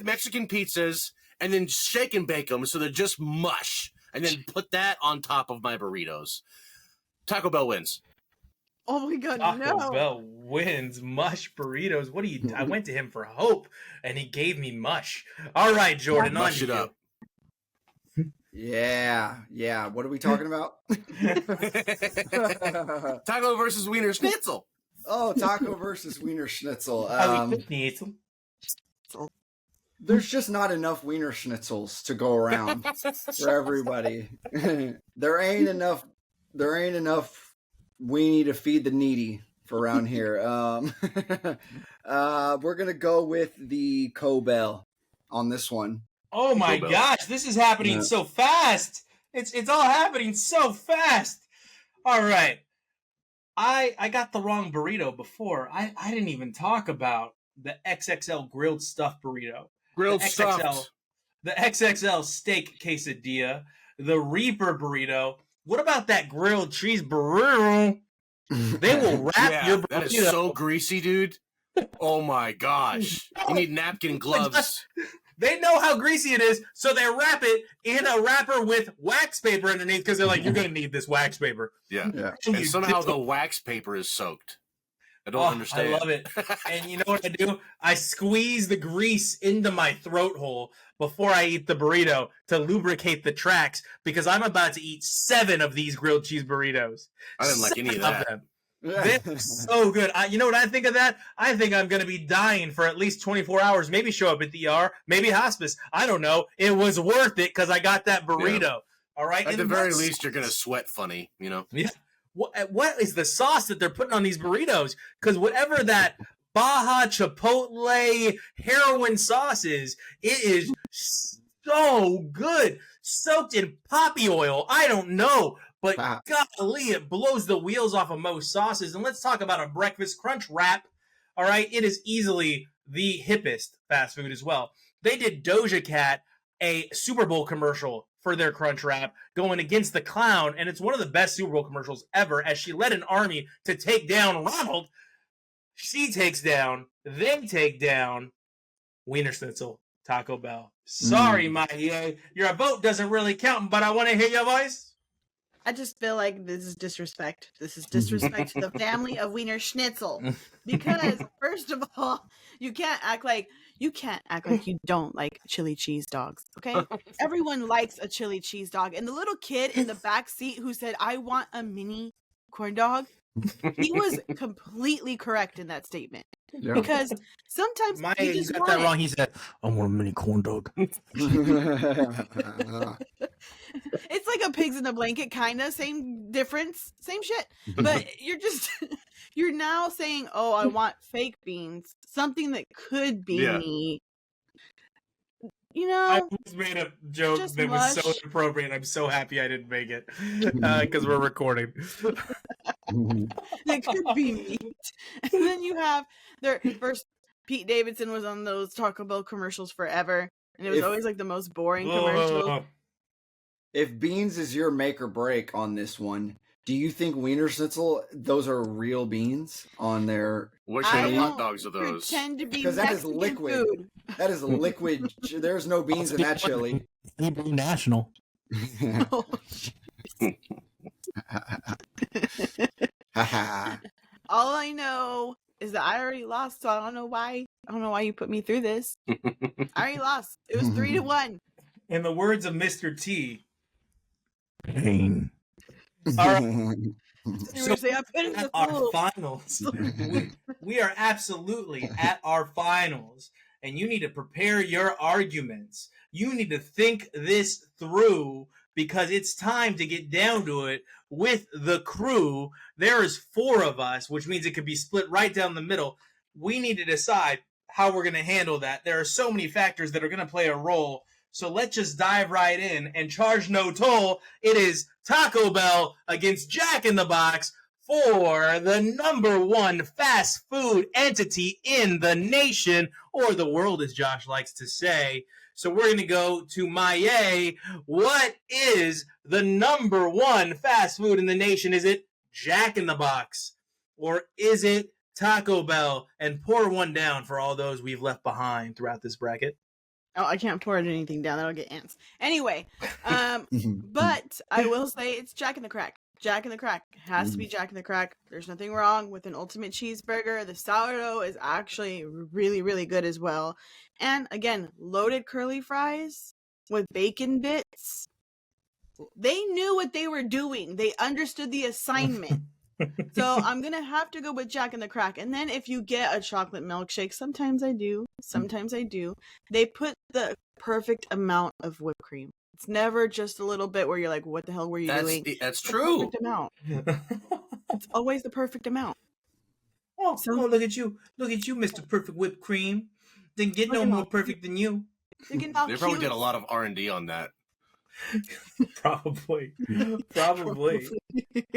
Mexican pizzas and then shake and bake them so they're just mush, and then put that on top of my burritos. Taco Bell wins. Oh my god, Taco Bell wins. Mush burritos. What do you? I went to him for hope, and he gave me mush. All right, Jordan, mush it up. Yeah. What are we talking about? Taco versus Wiener Schnitzel. Oh, Taco versus Wiener Schnitzel. Schnitzel. There's just not enough Wiener Schnitzels to go around for everybody. There ain't enough weenie to feed the needy for around here. We're gonna go with the Cobell on this one. Oh my gosh, this is happening so fast. It's all happening so fast. All right. I got the wrong burrito before. I didn't even talk about the XXL grilled stuffed burrito. Grilled stuffed. The XXL steak quesadilla, the Reaper burrito. What about that grilled cheese burrito? They will wrap your burrito. That is so greasy, dude. Oh my gosh. You need napkin and gloves. They know how greasy it is, so they wrap it in a wrapper with wax paper underneath because they're like, you're going to need this wax paper. Yeah. And somehow the wax paper is soaked. I don't understand. I love it. And you know what I do? I squeeze the grease into my throat hole before I eat the burrito to lubricate the tracks because I'm about to eat 7 of these grilled cheese burritos. I didn't like any of that. They're so good. You know what I think of that? I think I'm going to be dying for at least 24 hours, maybe show up at the ER, maybe hospice. I don't know. It was worth it because I got that burrito. Yeah. All right. At the very least, you're going to sweat funny, you know? Yeah. What is the sauce that they're putting on these burritos? Because whatever that Baja Chipotle heroin sauce is, it is so good. Soaked in poppy oil. I don't know. But golly, it blows the wheels off of most sauces. And let's talk about a breakfast crunch wrap. All right. It is easily the hippest fast food as well. They did Doja Cat a Super Bowl commercial for their crunch wrap going against the clown. And it's one of the best Super Bowl commercials ever as she led an army to take down Ronald. They take down Wiener Schnitzel, Taco Bell. Sorry, Mahie. Your vote doesn't really count, but I want to hear your voice. I just feel like this is disrespect. This is disrespect to the family of Wiener Schnitzel. Because, first of all, you can't act like you don't like chili cheese dogs, okay? Everyone likes a chili cheese dog. And the little kid in the back seat who said, I want a mini corn dog, he was completely correct in that statement. Yeah. Because sometimes you got that wrong. He said, I want a mini corn dog. It's like a pigs in a blanket, kind of. Same difference, same shit. But you're now saying, oh, I want fake beans. Something that could be me. You know, I just made a joke that was so inappropriate. I'm so happy I didn't make it because we're recording. That could be meat. And then you have their first. Pete Davidson was on those Taco Bell commercials forever, and it was always like the most boring commercial. If beans is your make or break on this one, Do you think Wiener Schnitzel, those are real beans on their What I kind of hot don't dogs are those? pretend to be Because that is Mexican liquid. food. That is liquid. There's no beans in that chili. Hebrew National. All I know is that I already lost, so I don't know why. I don't know why you put me through this. I already lost. It was 3-1. In the words of Mr. T, Pain. all right, You were gonna say, I put it in at the our pool. finals. We are absolutely at our finals, and you need to prepare your arguments. You need to think this through because it's time to get down to it with the crew. There is 4 of us, which means it could be split right down the middle. We need to decide how we're going to handle that. There are so many factors that are going to play a role. So let's just dive right in and charge no toll. It is Taco Bell against Jack in the Box for the #1 fast food entity in the nation, or the world, as Josh likes to say. So we're going to go to Maye. What is the #1 fast food in the nation? Is it Jack in the Box? Or is it Taco Bell? And pour one down for all those we've left behind throughout this bracket. Oh, I can't pour anything down. That'll get ants. Anyway, but I will say it's Jack in the Crack. Jack in the Crack. It has to be Jack in the Crack. There's nothing wrong with an ultimate cheeseburger. The sourdough is actually really, really good as well. And again, loaded curly fries with bacon bits. They knew what they were doing. They understood the assignment. So I'm going to have to go with Jack in the Crack. And then if you get a chocolate milkshake, sometimes I do. They put the perfect amount of whipped cream. It's never just a little bit where you're like, what the hell were you doing? That's It's the true. perfect amount. It's always the perfect amount. Oh, look at you, Mr. Perfect Whipped Cream. Didn't get no Look at more all- perfect than you. Look at how They probably cute. did a lot of R&D on that. Probably.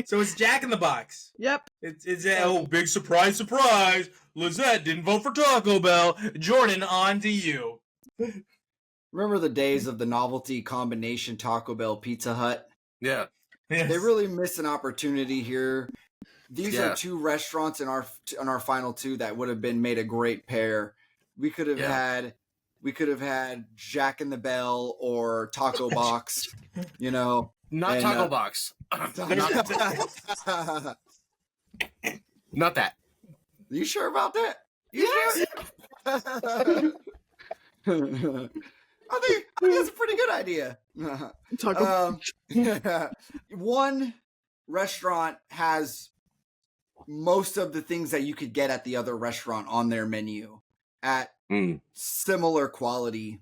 So it's Jack in the Box. Yep. It's big surprise. Lizette didn't vote for Taco Bell. Jordan, on to you. Remember the days of the novelty combination Taco Bell Pizza Hut? Yeah. Yes. They really missed an opportunity here. These Yeah. are 2 restaurants in our final 2 that would have been made a great pair. We could have had Jack in the Bell or Taco Box, you know. Not And, Taco Box. Not that. You sure about that? Sure? I think that's a pretty good idea. Taco. One restaurant has most of the things that you could get at the other restaurant on their menu at similar quality.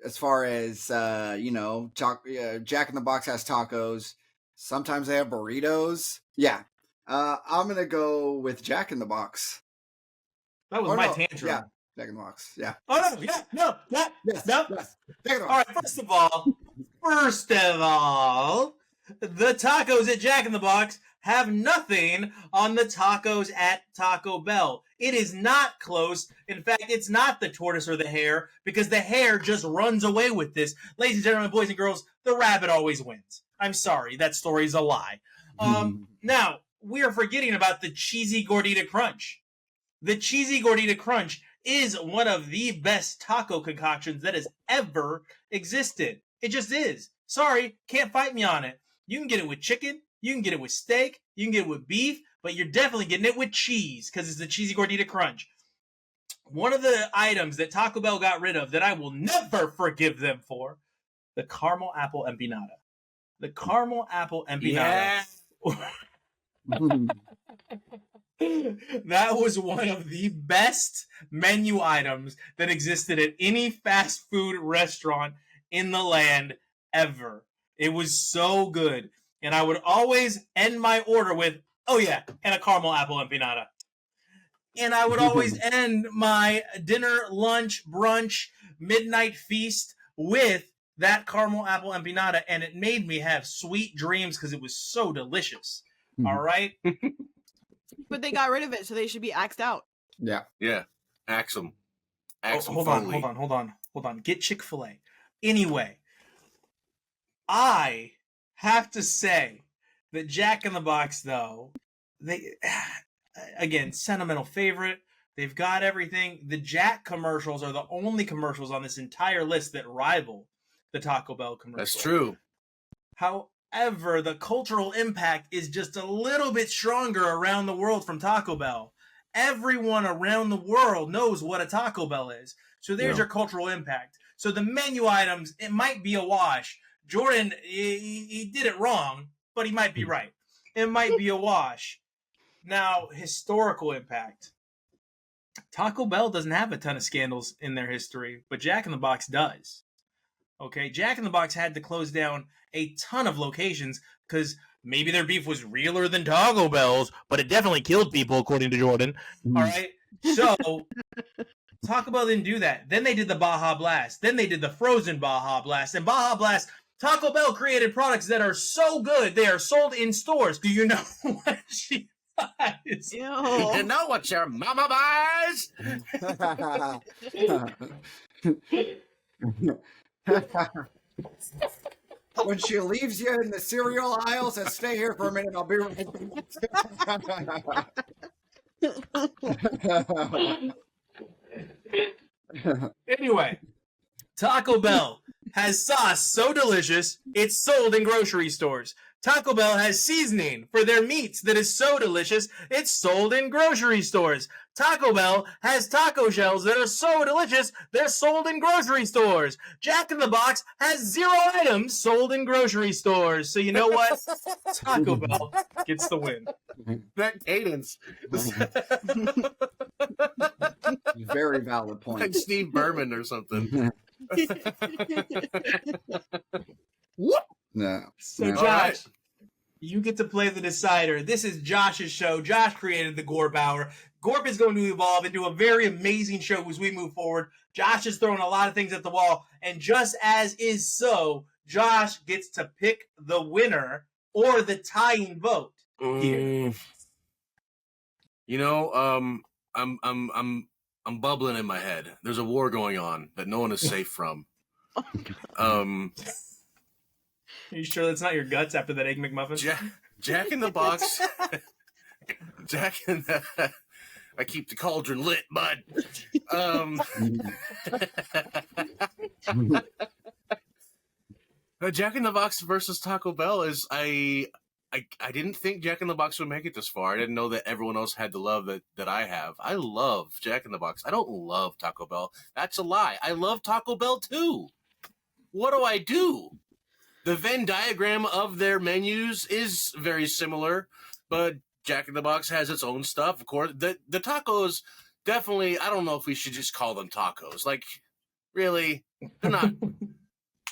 As far as Jack in the Box has tacos. Sometimes they have burritos. Yeah, I'm gonna go with Jack in the Box. That was my tantrum. Yeah, Jack in the Box. Yeah. Oh no! Yeah, no, yeah, Yes. no. Yes. Jack in the All Box. right. First of all, the tacos at Jack in the Box have nothing on the tacos at Taco Bell. It is not close. In fact, it's not the tortoise or the hare, because the hare just runs away with this. Ladies and gentlemen, boys and girls, the rabbit always wins. I'm sorry, that story is a lie. Now, we are forgetting about the Cheesy Gordita Crunch. The Cheesy Gordita Crunch is one of the best taco concoctions that has ever existed. It just is. Sorry, can't fight me on it. You can get it with chicken, you can get it with steak, you can get it with beef, but you're definitely getting it with cheese because it's the Cheesy Gordita Crunch. One of the items that Taco Bell got rid of that I will never forgive them for, the caramel apple empanada. The caramel apple empanada. Yeah. That was one of the best menu items that existed at any fast food restaurant in the land ever. It was so good. And I would always end my order with, oh yeah, and a caramel apple empanada. And I would always end my dinner, lunch, brunch, midnight feast with that caramel apple empanada. And it made me have sweet dreams because it was so delicious. All right? But they got rid of it, so they should be axed out. Yeah. Yeah. Axe 'em. Axe 'em Hold Foley. on. Get Chick-fil-A. Anyway, I have to say The Jack in the Box, though, they again, sentimental favorite. They've got everything. The Jack commercials are the only commercials on this entire list that rival the Taco Bell commercial. That's true. However, the cultural impact is just a little bit stronger around the world from Taco Bell. Everyone around the world knows what a Taco Bell is. So there's your cultural impact. So the menu items, it might be a wash. Jordan, he did it wrong, but he might be right. It might be a wash. Now, historical impact. Taco Bell doesn't have a ton of scandals in their history, but Jack in the Box does. Okay, Jack in the Box had to close down a ton of locations because maybe their beef was realer than Taco Bell's, but it definitely killed people, according to Jordan. All right, so Taco Bell didn't do that. Then they did the Baja Blast. Then they did the frozen Baja Blast. And Baja Blast, Taco Bell created products that are so good they are sold in stores. Do you know what she buys? Ew. You know what your mama buys? When she leaves you in the cereal aisle, says, "Stay here for a minute. I'll be right back." Anyway, Taco Bell has sauce so delicious, it's sold in grocery stores. Taco Bell has seasoning for their meats that is so delicious, it's sold in grocery stores. Taco Bell has taco shells that are so delicious, they're sold in grocery stores. Jack in the Box has 0 items sold in grocery stores. So you know what? Taco Bell gets the win. That cadence. Very valid point. Like Steve Berman or something. No. So No. Josh, right. you get to play the decider. This is Josh's show. Josh created the Gorp Hour. Gorp is going to evolve into a very amazing show as we move forward. Josh is throwing a lot of things at the wall, and just as is so, Josh gets to pick the winner or the tying vote here. You know, I'm bubbling in my head. There's a war going on that no one is safe from. Are you sure that's not your guts after that Egg McMuffin? Jack in the Box. Jack in the... I keep the cauldron lit, bud. Jack in the Box versus Taco Bell is I didn't think Jack in the Box would make it this far. I didn't know that everyone else had the love that I have. I love Jack in the Box. I don't love Taco Bell. That's a lie. I love Taco Bell too. What do I do? The Venn diagram of their menus is very similar, but Jack in the Box has its own stuff. Of course, the tacos definitely. I don't know if we should just call them tacos. Like, really, they're not.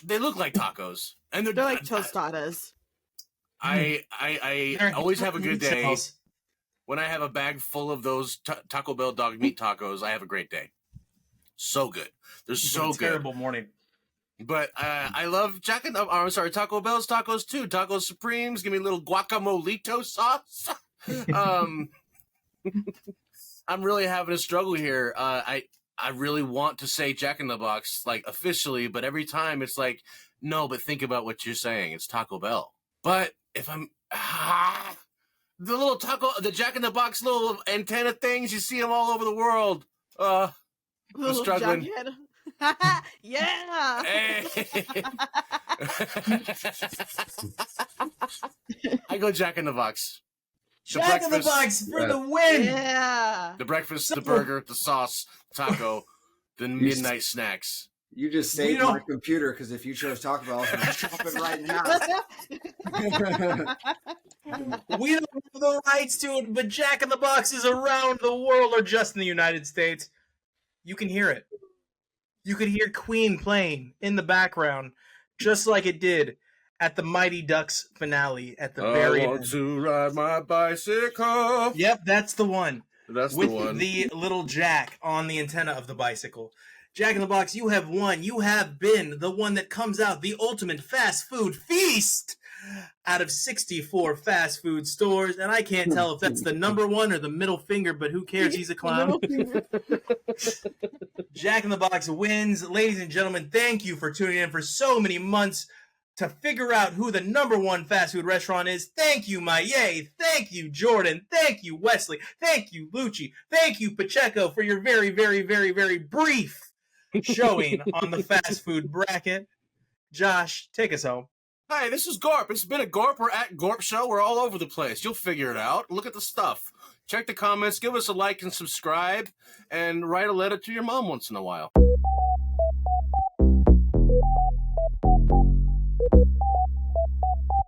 They look like tacos, and They're like tostadas. I always have a good day Smells. when I have a bag full of those Taco Bell dog meat tacos. I have a great day. So good. They're so good. Terrible morning. But I love Taco Bell's tacos too. Taco Supremes. Give me a little guacamolito sauce. I'm really having a struggle here. I really want to say Jack in the Box, like, officially, but every time it's like, no, but think about what you're saying. It's Taco Bell. But if I'm the Jack in the Box little antenna things, you see them all over the world. I'm struggling. Yeah. Hey. I go Jack in the Box. Jack in the Box for the win. Yeah. The breakfast, the burger, the sauce, taco, the midnight snacks. You just saved my computer because if you chose Taco Bell, I was going to chop it right now. We don't have the rights to it, but Jack in the Box is around the world or just in the United States. You can hear it. You could hear Queen playing in the background, just like it did at the Mighty Ducks finale at the very end. I want to ride my bicycle. Yep, that's the one. That's with the one. The little jack on the antenna of the bicycle. Jack in the Box, you have won. You have been the one that comes out the ultimate fast food feast out of 64 fast food stores. And I can't tell if that's the number one or the middle finger, but who cares? He's a clown. Jack in the Box wins. Ladies and gentlemen, thank you for tuning in for so many months. to figure out who the number one fast food restaurant is. Thank you, Maye. Thank you, Jordan. Thank you, Wesley. Thank you, Lucci. Thank you, Pacheco, for your very, very, very, very brief showing on the fast food bracket. Josh, take us home. Hi, this is Gorp. It's been a Gorp. We're at Gorp Show. We're all over the place. You'll figure it out. Look at the stuff. Check the comments. Give us a like and subscribe. And write a letter to your mom once in a while.